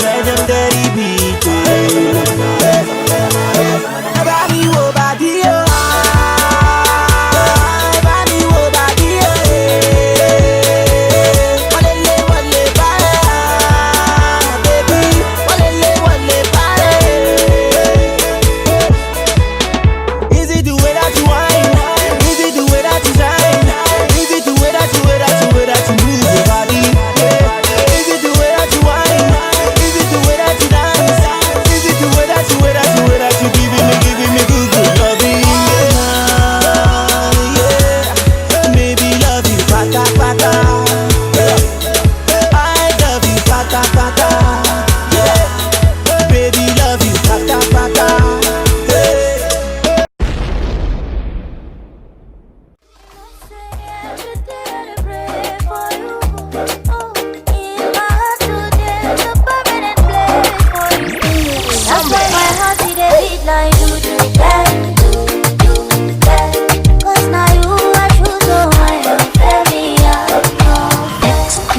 Legendary beat. Body, oh, body, oh. Body, oh, body, oh. Walele, wale, pare. Baby, walele, wale, pare. Is it the way that you whine? Is it the way that you shine? Is it the way that you move your body? Is it the way that you whine? Is it the way that you dance? Is it the way that you giving me good loving? Yeah, maybe love you pata pata. I love you pata pata. Yeah, baby love you pata pata.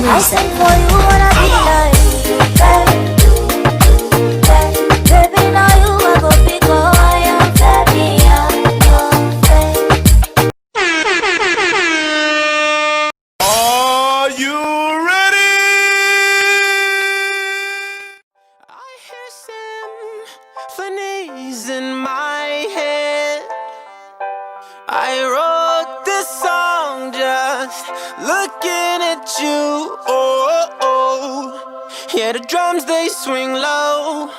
I sing for you wanna be like baby, now you are go big, oh, I am baby, I'm your Are you ready? I hear symphonies in my head. I wrote this song just looking at you. Oh, oh. Yeah, the drums they swing low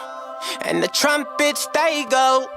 and the trumpets they go.